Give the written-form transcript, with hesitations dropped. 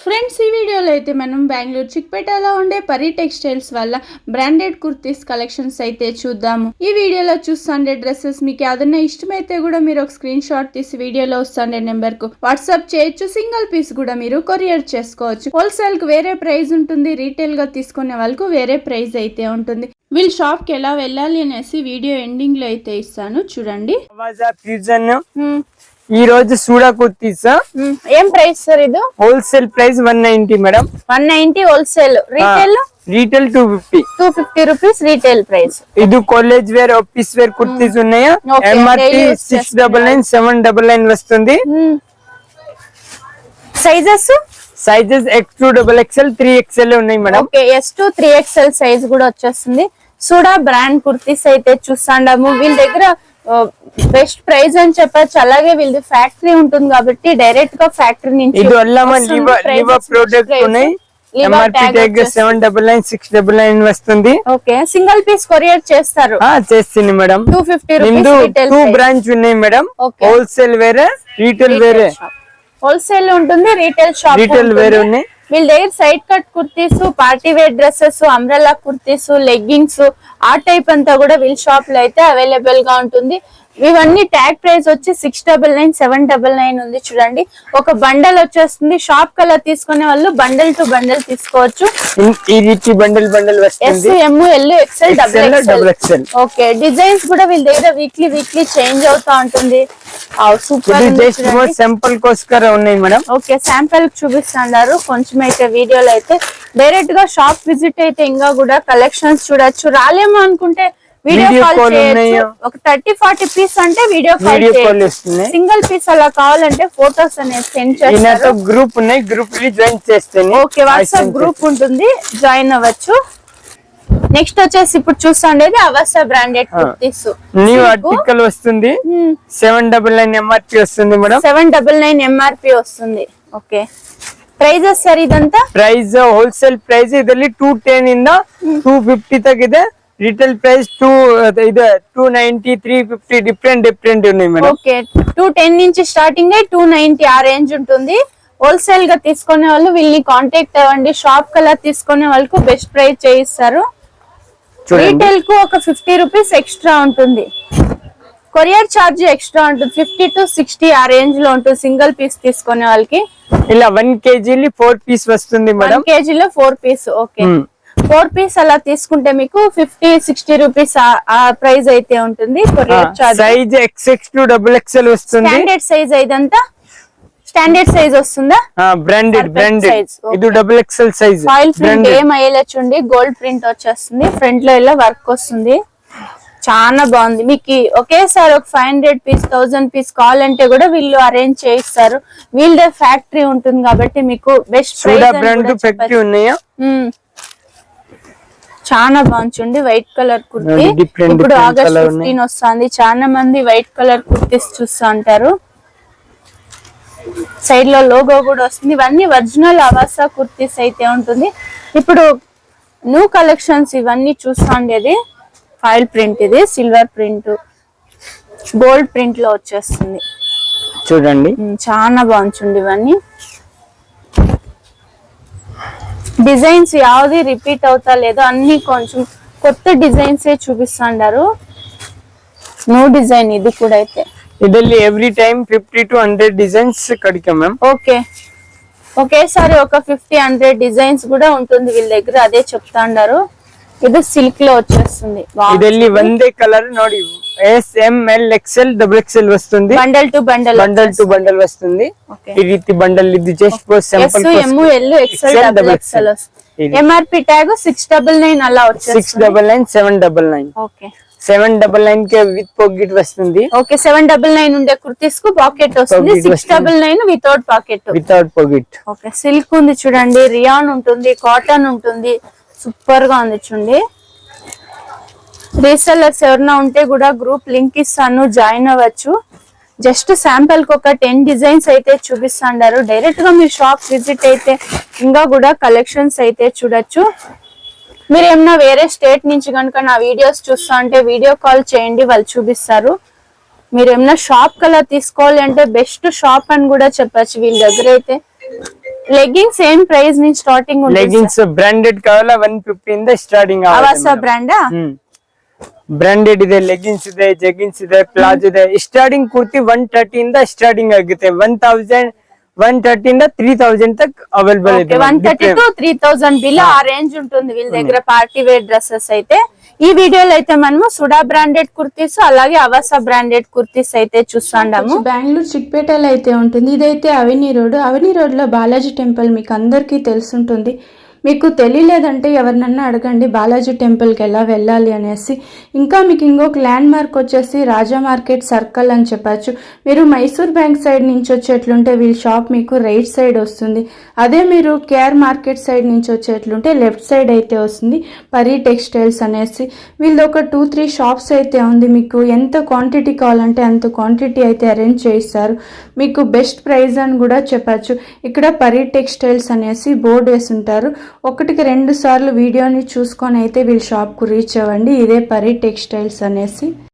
Friends ఈ వీడియోలో అయితే మనం బెంగళూరు చిక్పేటలో ఉండే పరి టెక్స్టైల్స్ వల్ల బ్రాండెడ్ కుర్తీస్ కలెక్షన్స్ అయితే చూద్దాము. ఈ వీడియోలో చూస్తుండే డ్రెస్సెస్ మీకు ఏదైనా ఇష్టమైతే కూడా మీరు ఒక స్క్రీన్ షాట్ తీసి వీడియోలో వస్తుండే నెంబర్ కు వాట్సాప్ చేయొచ్చు. సింగిల్ పీస్ కూడా మీరు కొరియర్ చేసుకోవచ్చు. హోల్సేల్ కు వేరే ప్రైస్ ఉంటుంది, రీటైల్ గా తీసుకునే వాళ్ళకు వేరే ప్రైస్ అయితే ఉంటుంది. వీళ్ళ షాప్ కి ఎలా వెళ్ళాలి అనేసి వీడియో ఎండింగ్ లో అయితే ఇస్తాను, చూడండి. ఈ రోజు సూడా కుర్తీస్ ఏం ప్రైస్ సార్? ఇది wholesale price 190 madam. 190 wholesale. Retail retail 250 rupees retail price. ఇది college wear office wear kurtis ఉన్నాయా? ఎంఆర్పి 699 799 వస్తుంది. సైజెస్ X2 XXL 3XL ఉన్నాయి madam. Okay, S2 3XL size కూడా వచ్చేస్తుంది. సూడా బ్రాండ్ కుర్తీస్ అయితే చూస్తాండాము. వీళ్ళ దగ్గర బెస్ట్ ప్రైస్ అని చెప్పచ్చు. అలాగే వీళ్ళది ఫ్యాక్టరీ ఉంటుంది కాబట్టి డైరెక్ట్ గా ఫ్యాక్టరీ నుంచి ఎంఆర్పి ట్యాగ్ 799 699 వస్తుంది. ఓకే, సింగిల్ పీస్ కొరియర్ చేస్తారు. చేస్తుంది మేడం. 250 రూపీస్. 2 బ్రాంచ్ ఉన్నాయి మేడం. హోల్సేల్ వేరే రీటైల్ వేరే. హోల్సేల్ ఉంటుంది, రీటైల్ షాప్ రీటైల్ వేరే ఉన్నాయి. వీళ్ళ దగ్గర side cut kurtis, party wear dresses, umbrella kurtis, leggings ఆ టైప్ అంతా కూడా వీళ్ళ షాప్ లో అయితే అవైలబుల్ గా ఉంటుంది. ఇవన్నీ ట్యాగ్ ప్రైస్ వచ్చి 699 799 ఉంది. చూడండి, ఒక బండల్ వచ్చేస్తుంది. షాప్ కల్లా తీసుకునే వాళ్ళు బండల్ టు బండల్ తీసుకోవచ్చు. బండల్ వస్తుంది. S, M, L, XL, XXL. Okay, designs కూడా వీళ్ళ దగ్గర వీక్లీ చేంజ్ అవుతా ఉంటుంది. సూపర్ సింపుల్ కోస్కర ఉన్నాయి మేడం. ఓకే, శాంపుల్ చూపిస్తున్నారు. కొంచెం అయితే వీడియోలో అయితే డైరెక్ట్ గా షాప్ విజిట్ అయితే ఇంకా కూడా కలెక్షన్స్ చూడొచ్చు. రాలేమో అనుకుంటే వీడియో కాల్ చేయొచ్చు. ఒక 30-40 పీస్ అంటే వీడియో కాల్ చేయొచ్చు. సింగిల్ పీస్ అలా కావాలంటే ఫోటోస్ అనేది సెండ్ చేస్తారు. గ్రూప్ ఉన్నాయి, గ్రూప్ ని జాయిన్ చేస్తే ఓకే, వాట్సాప్ గ్రూప్ ఉంటుంది, జాయిన్ అవ్వచ్చు. నెక్స్ట్ వచ్చేసి ఇప్పుడు చూస్తుండేది అవసా బ్రాండెడ్ కుర్తీస్. న్యూ ఆర్టికల్ వస్తుంది. 799 ఎంఆర్పి వస్తుంది మేడం. 799 ఎంఆర్పి వస్తుంది. ఓకే, ಪ್ರೈಸಸ್ ಸರ್ ಇದಂತ ಪ್ರೈಸ್ ಹೋಲ್ಸೇಲ್ ಪ್ರೈಸ್ ಇದರಲ್ಲಿ 210 ಇಂದ 250 ತक ಇದೆ. ರಿಟೇಲ್ ಪ್ರೈಸ್ 290 350 డిఫరెంట్ ఉన్నాయి మేడం. ఓకే, 210 నుంచి స్టార్టింగ్ 290 ఆ రేంజ్ ఉంటుంది. హోల్సేల్ గా తీసుకునే వాళ్ళు వీళ్ళని కాంటాక్ట్ అవ్వండి. షాప్ కల్లా తీసుకునే వాళ్ళకు బెస్ట్ ప్రైస్ చేయిస్తారు. రీటైల్ కు ఒక 50 రూపీస్ ఎక్స్ట్రా ఉంటుంది. కొరియర్ ఛార్జ్ ఎక్స్ట్రా ఉంటుంది. 50 to 60 ఆ రేంజ్ లో ఉంటుంది సింగిల్ పీస్ తీసుకునే వాళ్ళకి. ఇలా 1 kg 4 పీస్ వస్తుంది మేడం. 1 kg లో 4 పీస్. ఓకే, 4 పీస్ అలా తీసుకుంటే మీకు 50-60 రూపీస్ ఆ ప్రైస్ అయితే ఉంటుంది. Courier charge. Size XX2 XXL వస్తుంది. స్టాండర్డ్ సైజ్ ఇదంతా స్టాండర్డ్ సైజ్ వస్తుందా? బ్రాండెడ్ ఇది XXL సైజ్. ఫాయిల్ ప్రింట్ ఏం అయ్యేలొచ్చుండి, గోల్డ్ ప్రింట్ వచ్చేస్తుంది. ఫ్రంట్ లో ఇలా వర్క్ వస్తుంది. చాలా బాగుంది. మీకు ఒకేసారి ఒక 500 పీస్ 1000 పీస్ కావాలంటే కూడా వీళ్ళు అరేంజ్ చేయిస్తారు. వీళ్ళ ఫ్యాక్టరీ ఉంటుంది కాబట్టి మీకు బెస్ట్ ప్రైస్. చాలా బాగుంది. వైట్ కలర్ కుర్తీ ఇప్పుడు ఆగస్ట్ 15 వస్తుంది. చాలా మంది వైట్ కలర్ కుర్తీస్ చూస్తూ ఉంటారు. సైడ్ లో లోగో కూడా వస్తుంది. ఇవన్నీ ఒరిజినల్ అవసా కుర్తీస్ అయితే ఉంటుంది. ఇప్పుడు న్యూ కలెక్షన్స్ ఇవన్నీ చూస్తూ ఉండేది. ఫాయిల్ ప్రింట్, ఇది సిల్వర్ ప్రింట్, గోల్డ్ ప్రింట్ లో వచ్చేస్తుంది. చూడండి, చాలా బాగుంది. ఇవన్నీ డిజైన్స్ యావది రిపీట్ అవుతా లేదు, అన్ని కొంచెం కొత్త డిజైన్స్ చూపిస్తున్నారు. న్యూ డిజైన్ ఇది కూడా అయితే. ಇದರಲ್ಲಿ ಎವ್ರಿ ಟೈಮ್ 50 to 100 ಡಿಸೈನ್ಸ್ ಕಡಿಕೆ ಮ್ಯಾಮ್. ఓకే, ఒకేసారి ఒక 50-100 డిజైన్స్ కూడా ఉంటుంది వీళ్ళ దగ్గర, అదే చెప్తా ఉన్నారు. ఇది సిల్క్ లో వచ్చేస్తుంది. ಇದರಲ್ಲಿ ಒಂದೇ కలర్ ನೋಡಿ S, M, L, XL, XXL వస్తుంది. బండల్ టు బండల్ వస్తుంది. ఈ రీతి బండల్ ఇది just for simple S, M, L, XL, XXL. MRP tag 699 అలా వచ్చేస్తుంది. 699 799. ఓకే, 799 కే విత్ పాకెట్ వస్తుంది. ఓకే, 799 ఉండే కుర్తీస్ కు పాకెట్ వస్తుంది. 699 వితౌట్ పాకెట్. ఓకే, సిల్క్ ఉంది చూడండి, రియాన్ ఉంటుంది, కాటన్ ఉంటుంది. సూపర్ గా ఉంది చూడండి. రీసెల్లర్స్ ఎవరైనా ఉంటే కూడా గ్రూప్ లింక్ ఇస్తాను, జాయిన్ అవ్వచ్చు. జస్ట్ శాంపుల్ కి ఒక 10 డిజైన్స్ అయితే చూపిస్తున్నారు. డైరెక్ట్ గా మీ షాప్ విజిట్ అయితే ఇంకా కూడా కలెక్షన్స్ అయితే చూడొచ్చు. మీరు ఏమన్నా వేరే స్టేట్ నుంచి కనుక నా వీడియోస్ చూస్తా అంటే వీడియో కాల్ చేయండి, వాళ్ళు చూపిస్తారు. మీరు ఏమన్నా షాప్ కల్లా తీసుకోవాలి అంటే బెస్ట్ షాప్ అని కూడా చెప్పచ్చు. వీళ్ళ దగ్గర అయితే లెగ్గింగ్స్ సేమ్ ప్రైస్ నుంచి స్టార్టింగ్ ఉంటుంది లెగ్గింగ్స్ బ్రాండెడ్ కావాలా 150 ಇಂದ ಸ್ಟಾರ್ಟಿಂಗ್ ಅವಾಸ ಬ್ರಾಂಡ್ ಬ್ರಾಂಡೆಡ್ ಇದೆ, ಲೆಗ್ಗಿನ್ಸ್ ಇದೆ, ಜೆಗಿನ್ಸ್ ಇದೆ, ಪ್ಲಾಜೋ ಇದೆ. ಸ್ಟಾರ್ಟಿಂಗ್ ಕುರ್ತಿ 130 ಇಂದ ಸ್ಟಾರ್ಟಿಂಗ್ ಆಗುತ್ತೆ. 130 ಇಂದ 3000 ತಕ್ ಅವೈಲಬಲ್ ಇದೆ. 130 to 3000 బిలో ఆ రేంజ్ ఉంటుంది వీళ్ళ దగ్గర పార్టీ వేర్ డ్రెస్సెస్ అయితే. ఈ వీడియోలో అయితే మనము సుడా బ్రాండెడ్ కుర్తీస్ అలాగే అవాసా బ్రాండెడ్ కుర్తీస్ అయితే చూస్తాము. బెంగళూరు చిక్పేటలో అయితే ఉంటుంది. ఇదైతే అవని రోడ్ లో బాలాజీ టెంపుల్ మీకు అందరికీ తెలుసుంటుంది. మీకు తెలియలేదంటే ఎవరినన్నా అడగండి బాలాజీ టెంపుల్కి ఎలా వెళ్ళాలి అనేసి. ఇంకా మీకు ఇంకొక ల్యాండ్ మార్క్ వచ్చేసి రాజా మార్కెట్ సర్కిల్ అని చెప్పచ్చు. మీరు మైసూర్ బ్యాంక్ సైడ్ నుంచి వచ్చేట్లుంటే వీళ్ళ షాప్ మీకు రైట్ సైడ్ వస్తుంది. అదే మీరు కేఆర్ మార్కెట్ సైడ్ నుంచి వచ్చేట్లుంటే లెఫ్ట్ సైడ్ అయితే వస్తుంది పరి టెక్స్టైల్స్ అనేసి. వీళ్ళది ఒక 2-3 షాప్స్ అయితే ఉంది. మీకు ఎంత క్వాంటిటీ కావాలంటే అంత క్వాంటిటీ అయితే అరేంజ్ చేయిస్తారు. మీకు బెస్ట్ ప్రైస్ అని కూడా చెప్పచ్చు. ఇక్కడ పరి టెక్స్టైల్స్ అనేసి బోర్డు వేసి ఉంటారు. 1-2 సార్లు వీడియోని చూసుకొని అయితే వీళ్ళ షాప్కు రీచ్ అవ్వండి. ఇదే పరి టెక్స్టైల్స్ అనేసి.